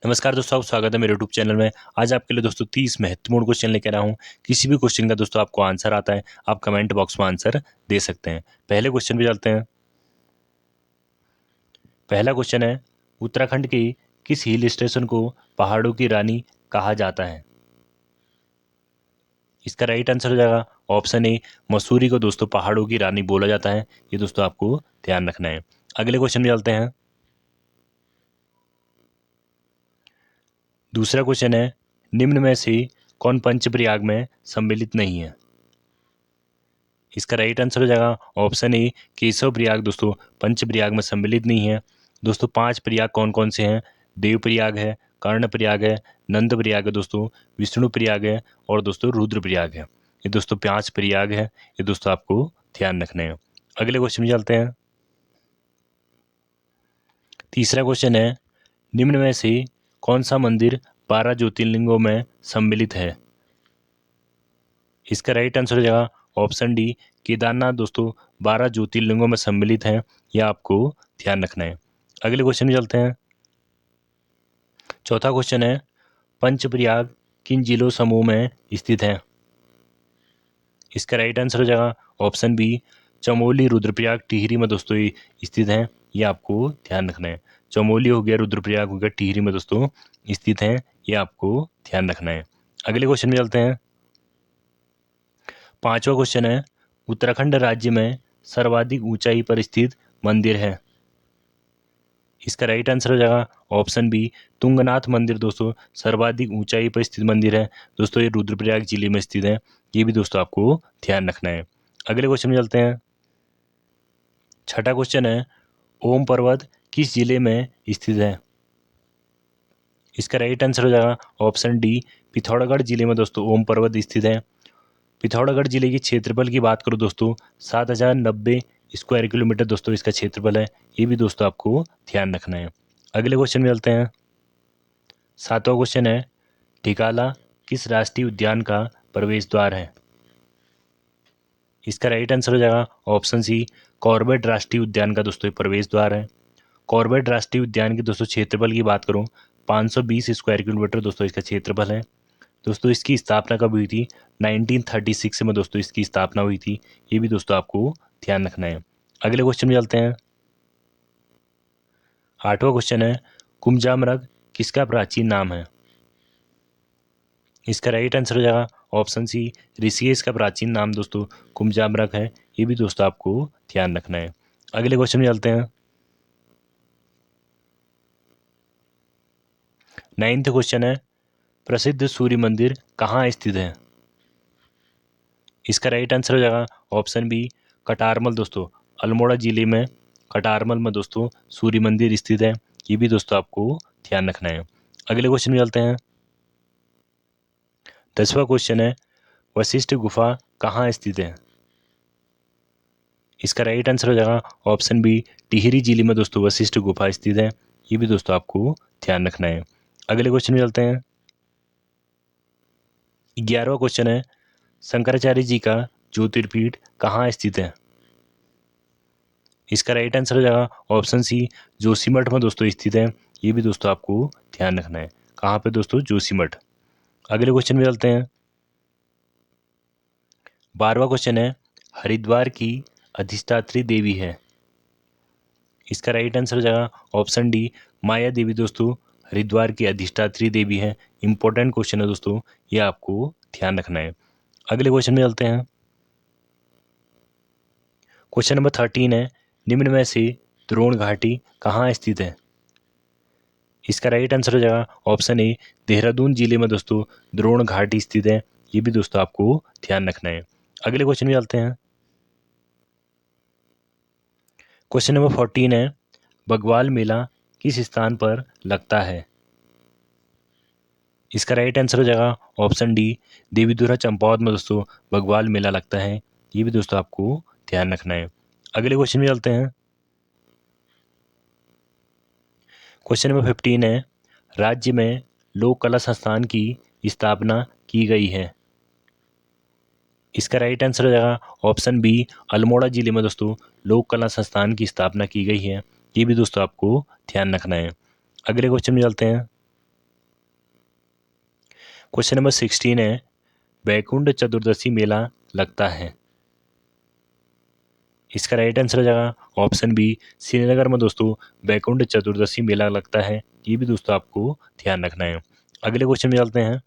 नमस्कार दोस्तों, स्वागत है मेरे यूट्यूब चैनल में। आज आपके लिए दोस्तों 30 महत्वपूर्ण क्वेश्चन लेकर आया हूँ। किसी भी क्वेश्चन का दोस्तों आपको आंसर आता है, आप कमेंट बॉक्स में आंसर दे सकते हैं। पहले क्वेश्चन पे चलते हैं। पहला क्वेश्चन है, उत्तराखंड के किस हिल स्टेशन को पहाड़ों की रानी कहा जाता है? इसका राइट आंसर हो जाएगा ऑप्शन ए, मसूरी को दोस्तों पहाड़ों की रानी बोला जाता है। ये दोस्तों आपको ध्यान रखना है। अगले क्वेश्चन में चलते हैं। दूसरा क्वेश्चन है, निम्न में से कौन पंचप्रयाग में सम्मिलित नहीं है? इसका राइट आंसर हो जाएगा ऑप्शन ए, केशव प्रयाग दोस्तों पंचप्रयाग में सम्मिलित नहीं है। दोस्तों 5 प्रयाग कौन कौन से हैं? देव प्रयाग है, कर्ण प्रयाग है, नंद प्रयाग है दोस्तों, विष्णु प्रयाग है और दोस्तों रुद्र प्रयाग है। ये दोस्तों 5 प्रयाग है। ये दोस्तों आपको ध्यान रखना है। अगले क्वेश्चन में चलते हैं। तीसरा क्वेश्चन है, निम्न में से कौन सा मंदिर 12 ज्योतिर्लिंगों में सम्मिलित है? इसका राइट आंसर हो जाएगा ऑप्शन डी, केदारनाथ दोस्तों 12 ज्योतिर्लिंगों में सम्मिलित है। यह आपको ध्यान रखना है। अगले क्वेश्चन में चलते हैं। चौथा क्वेश्चन है, पंचप्रयाग किन जिलों समूह में स्थित है? इसका राइट आंसर हो जाएगा ऑप्शन बी, चमोली, रुद्रप्रयाग, टिहरी में दोस्तों ये स्थित है। ये आपको ध्यान रखना है। चमोली हो गया, रुद्रप्रयाग हो गया, टिहरी में दोस्तों स्थित है। ये आपको ध्यान रखना है। अगले क्वेश्चन में चलते हैं। पांचवा क्वेश्चन है, उत्तराखंड राज्य में सर्वाधिक ऊंचाई पर स्थित मंदिर है? इसका राइट आंसर हो जाएगा ऑप्शन बी, तुंगनाथ मंदिर दोस्तों सर्वाधिक ऊंचाई पर स्थित मंदिर है। दोस्तों ये रुद्रप्रयाग जिले में स्थित है। ये भी दोस्तों आपको ध्यान रखना है। अगले क्वेश्चन में चलते हैं। छठा क्वेश्चन है, ओम पर्वत किस जिले में स्थित है? इसका राइट आंसर हो जाएगा ऑप्शन डी, पिथौरागढ़ जिले में दोस्तों ओम पर्वत स्थित है। पिथौरागढ़ जिले के क्षेत्रफल की बात करूँ दोस्तों 7090 स्क्वायर किलोमीटर दोस्तों इसका क्षेत्रफल है। ये भी दोस्तों आपको ध्यान रखना है। अगले क्वेश्चन में चलते हैं। सातवां क्वेश्चन है, ढिकाला किस राष्ट्रीय उद्यान का प्रवेश द्वार है? इसका राइट आंसर हो जाएगा ऑप्शन सी, कॉर्बेट राष्ट्रीय उद्यान का दोस्तों प्रवेश द्वार है। कॉर्बेट राष्ट्रीय उद्यान की दोस्तों क्षेत्रफल की बात करूँ 520 स्क्वायर किलोमीटर दोस्तों इसका क्षेत्रफल है। दोस्तों इसकी स्थापना कब हुई थी? 1936 में दोस्तों इसकी स्थापना हुई थी। ये भी दोस्तों आपको ध्यान रखना है। अगले क्वेश्चन में चलते हैं। आठवां क्वेश्चन है, कुमजामरग किसका प्राचीन नाम है? इसका राइट आंसर हो जाएगा ऑप्शन सी, ऋषिकेश का प्राचीन नाम दोस्तों कुमजामरग है। ये भी दोस्तों आपको ध्यान रखना है। अगले क्वेश्चन में चलते हैं। नाइन्थ क्वेश्चन है, प्रसिद्ध सूर्य मंदिर कहाँ स्थित है? इसका राइट आंसर हो जाएगा ऑप्शन बी, कटारमल दोस्तों अल्मोड़ा जिले में कटारमल में दोस्तों सूर्य मंदिर स्थित है। ये भी दोस्तों आपको ध्यान रखना है। अगले क्वेश्चन में चलते हैं। 10वां क्वेश्चन है, वशिष्ठ गुफा कहाँ स्थित है? इसका राइट आंसर हो जाएगा ऑप्शन बी, टिहरी जिले में दोस्तों वशिष्ठ गुफा स्थित है। ये भी दोस्तों आपको ध्यान रखना है। अगले क्वेश्चन में चलते हैं। 11वां क्वेश्चन है, शंकराचार्य जी का ज्योतिर्पीठ कहाँ स्थित है? इसका राइट आंसर हो जाएगा ऑप्शन सी, जोशीमठ में दोस्तों स्थित है। ये भी दोस्तों आपको ध्यान रखना है। कहाँ पे दोस्तों? जोशीमठ। अगले क्वेश्चन में चलते हैं। 12वां क्वेश्चन है, हरिद्वार की अधिष्ठात्री देवी है? इसका राइट आंसर हो जाएगा ऑप्शन डी, माया देवी दोस्तों हरिद्वार की अधिष्ठात्री देवी है। इंपॉर्टेंट क्वेश्चन है दोस्तों, ये आपको ध्यान रखना है। अगले क्वेश्चन में चलते हैं। क्वेश्चन नंबर 13 है, निम्न में से द्रोण घाटी कहाँ स्थित है? इसका राइट आंसर हो जाएगा ऑप्शन ए, देहरादून जिले में दोस्तों द्रोण घाटी स्थित है। ये भी दोस्तों आपको ध्यान रखना है। अगले क्वेश्चन में चलते हैं। क्वेश्चन नंबर 14 है, बग्वाल मेला किस स्थान पर लगता है? इसका राइट आंसर हो जाएगा ऑप्शन डी, देवीधुरा चंपावत में दोस्तों बग्वाल मेला लगता है। ये भी दोस्तों आपको ध्यान रखना है। अगले क्वेश्चन में चलते हैं। क्वेश्चन नंबर 15 है, राज्य में लोक कला संस्थान की स्थापना की गई है? इसका राइट आंसर हो जाएगा ऑप्शन बी, अल्मोड़ा जिले में दोस्तों लोक कला संस्थान की स्थापना की गई है। ये भी दोस्तों आपको ध्यान रखना है। अगले क्वेश्चन में चलते हैं। क्वेश्चन नंबर 16 है, वैकुंठ चतुर्दशी मेला लगता है। इसका राइट आंसर हो जाएगा ऑप्शन बी, श्रीनगर में दोस्तों वैकुंठ चतुर्दशी मेला लगता है। ये भी दोस्तों आपको ध्यान रखना है। अगले क्वेश्चन में चलते हैं।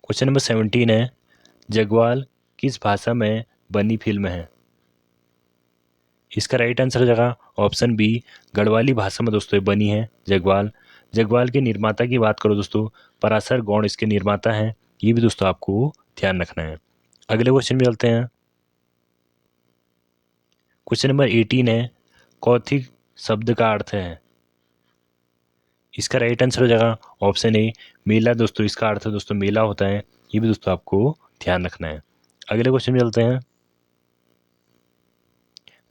क्वेश्चन नंबर 17 है, जगवाल किस भाषा में बनी फिल्म है। इसका राइट आंसर हो जाएगा ऑप्शन बी, गढ़वाली भाषा में दोस्तों ये बनी है जगवाल। जगवाल के निर्माता की बात करो दोस्तों, पराशर गौड़ इसके निर्माता हैं। ये भी दोस्तों आपको ध्यान रखना है। अगले क्वेश्चन में चलते हैं। क्वेश्चन नंबर 18 है, कौथिग शब्द का अर्थ है। इसका राइट आंसर हो जाएगा ऑप्शन ए, मेला दोस्तों। इसका अर्थ दोस्तों मेला होता है। ये भी दोस्तों आपको ध्यान रखना है। अगले क्वेश्चन में चलते हैं।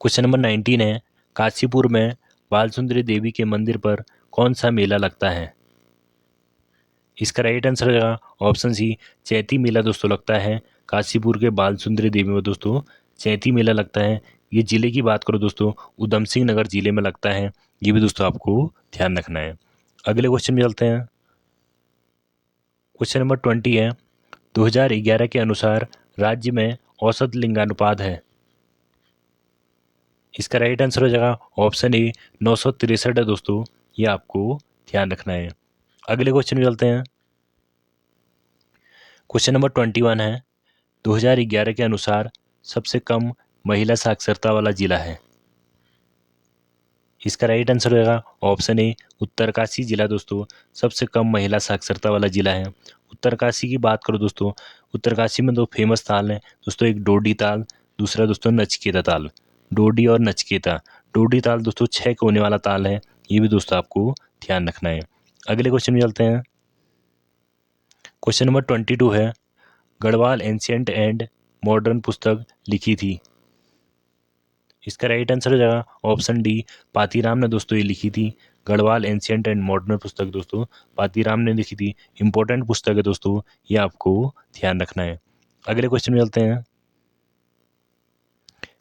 क्वेश्चन नंबर 19 है, काशीपुर में बालसुंदरी देवी के मंदिर पर कौन सा मेला लगता है। इसका राइट आंसर हो जाएगा ऑप्शन सी, चैती मेला दोस्तों लगता है काशीपुर के बालसुंदरी देवी में दोस्तों चैती मेला लगता है। ये जिले की बात करो दोस्तों, उधम सिंह नगर जिले में लगता है। ये भी दोस्तों आपको ध्यान रखना है। अगले क्वेश्चन में चलते हैं। क्वेश्चन नंबर 20 है, 2011 के अनुसार राज्य में औसत लिंगानुपात है। इसका राइट आंसर हो जाएगा ऑप्शन ए, 963 है दोस्तों। ये आपको ध्यान रखना है। अगले क्वेश्चन में चलते हैं। क्वेश्चन नंबर 21 है, 2011 के अनुसार सबसे कम महिला साक्षरता वाला जिला है। इसका राइट आंसर रहेगा ऑप्शन ए, उत्तरकाशी जिला दोस्तों सबसे कम महिला साक्षरता वाला जिला है। उत्तरकाशी की बात करो दोस्तों, उत्तरकाशी में दो फेमस ताल हैं दोस्तों, एक डोडी ताल, दूसरा दोस्तों नचकेता ताल। डोडी और नचकेता। डोडी ताल दोस्तों 6 कोने वाला ताल है। ये भी दोस्तों आपको ध्यान रखना है। अगले क्वेश्चन में चलते हैं। क्वेश्चन नंबर 22 है, गढ़वाल एंशियंट एंड मॉडर्न पुस्तक लिखी थी। इसका राइट आंसर हो जाएगा ऑप्शन डी, पातीराम ने दोस्तों ये लिखी थी। गढ़वाल एंशियंट एंड मॉडर्न पुस्तक दोस्तों पातीराम ने लिखी थी। इंपॉर्टेंट पुस्तक है दोस्तों, ये आपको ध्यान रखना है। अगले क्वेश्चन में चलते हैं।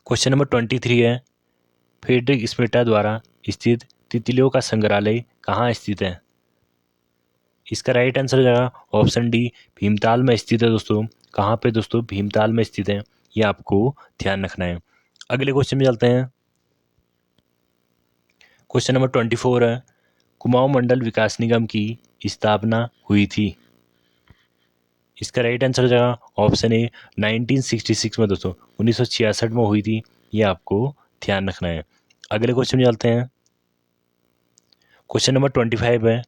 क्वेश्चन नंबर 23 है, फ्रेडरिक स्मिटा द्वारा स्थित तितलियों का संग्रहालय कहाँ स्थित है। इसका राइट आंसर हो जाएगा ऑप्शन डी, भीमताल में स्थित है दोस्तों। कहाँ पे दोस्तों, भीमताल में स्थित है। ये आपको ध्यान रखना है। अगले क्वेश्चन में चलते हैं। क्वेश्चन नंबर 24 है, कुमाऊं मंडल विकास निगम की स्थापना हुई थी। इसका राइट आंसर हो जाएगा ऑप्शन ए, 1966 में दोस्तों 1966 में हुई थी। ये आपको ध्यान रखना है। अगले क्वेश्चन में चलते हैं। क्वेश्चन नंबर 25 है,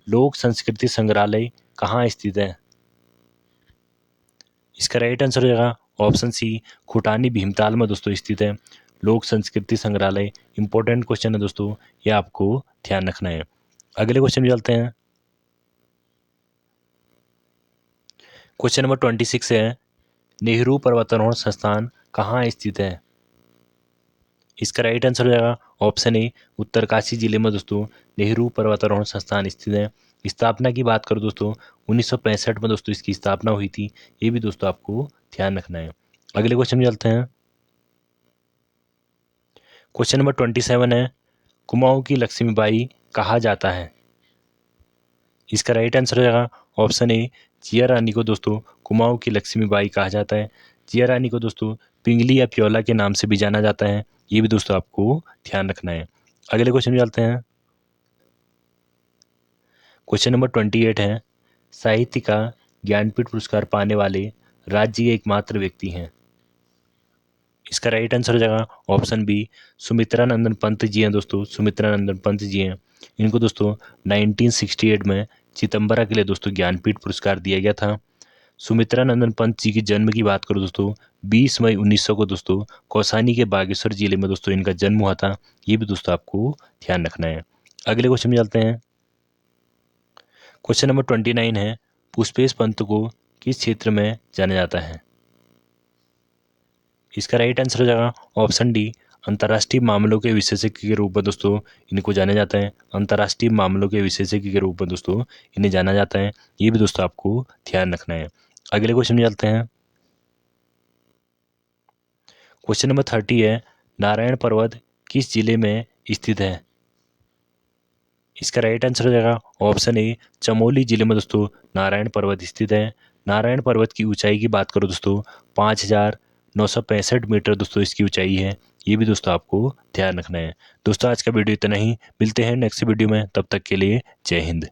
लोक संस्कृति संग्रहालय कहाँ स्थित है। इसका राइट आंसर हो जाएगा ऑप्शन सी, खुटानी भीमताल में दोस्तों स्थित है लोक संस्कृति संग्रहालय। इंपॉर्टेंट क्वेश्चन है दोस्तों, ये आपको ध्यान रखना है। अगले क्वेश्चन में चलते हैं। क्वेश्चन नंबर 26 है, नेहरू पर्वतारोहण संस्थान कहाँ स्थित है। इसका राइट आंसर हो जाएगा ऑप्शन ए, उत्तरकाशी जिले में दोस्तों नेहरू पर्वतारोहण संस्थान स्थित है। स्थापना की बात करो दोस्तों, 1965 में दोस्तों इसकी स्थापना हुई थी। ये भी दोस्तों आपको ध्यान रखना है। अगले क्वेश्चन में चलते हैं। क्वेश्चन नंबर 27 है, कुमाऊं की लक्ष्मीबाई कहा जाता है। इसका राइट आंसर हो जाएगा ऑप्शन ए, जिया रानी को दोस्तों कुमाऊं की लक्ष्मीबाई कहा जाता है। जिया रानी को दोस्तों पिंगली या प्योला के नाम से भी जाना जाता है। ये भी दोस्तों आपको ध्यान रखना है। अगले क्वेश्चन में चलते हैं। क्वेश्चन नंबर 28 है, साहित्य का ज्ञानपीठ पुरस्कार पाने वाले राज्य के एकमात्र व्यक्ति हैं। इसका राइट आंसर हो जाएगा ऑप्शन बी, सुमित्रा नंदन पंत जी हैं दोस्तों। सुमित्रा नंदन पंत जी हैं। इनको दोस्तों 1968 में चिदम्बरा के लिए दोस्तों ज्ञानपीठ पुरस्कार दिया गया था। सुमित्रा नंदन पंत जी की जन्म की बात करो दोस्तों, 20 मई 1900 को दोस्तों कौसानी के बागेश्वर जिले में दोस्तों इनका जन्म हुआ था। ये भी दोस्तों आपको ध्यान रखना है। अगले क्वेश्चन में चलते हैं। क्वेश्चन नंबर 29 है, पुष्पेश पंत को किस क्षेत्र में जाना जाता है। इसका राइट आंसर हो जाएगा ऑप्शन डी, अंतर्राष्ट्रीय मामलों के विशेषज्ञ के रूप में दोस्तों इनको जाना जाता है। अंतर्राष्ट्रीय मामलों के विशेषज्ञ के रूप में दोस्तों इन्हें जाना जाता है। ये भी दोस्तों आपको ध्यान रखना है। अगले क्वेश्चन में चलते हैं। क्वेश्चन नंबर 30 है, नारायण पर्वत किस जिले में स्थित है। इसका राइट आंसर हो जाएगा ऑप्शन ए, चमोली जिले में दोस्तों नारायण पर्वत स्थित है। नारायण पर्वत की ऊंचाई की बात करो दोस्तों 5,965 मीटर दोस्तों इसकी ऊंचाई है। ये भी दोस्तों आपको ध्यान रखना है। दोस्तों आज का वीडियो इतना ही, मिलते हैं नेक्स्ट वीडियो में, तब तक के लिए जय हिंद।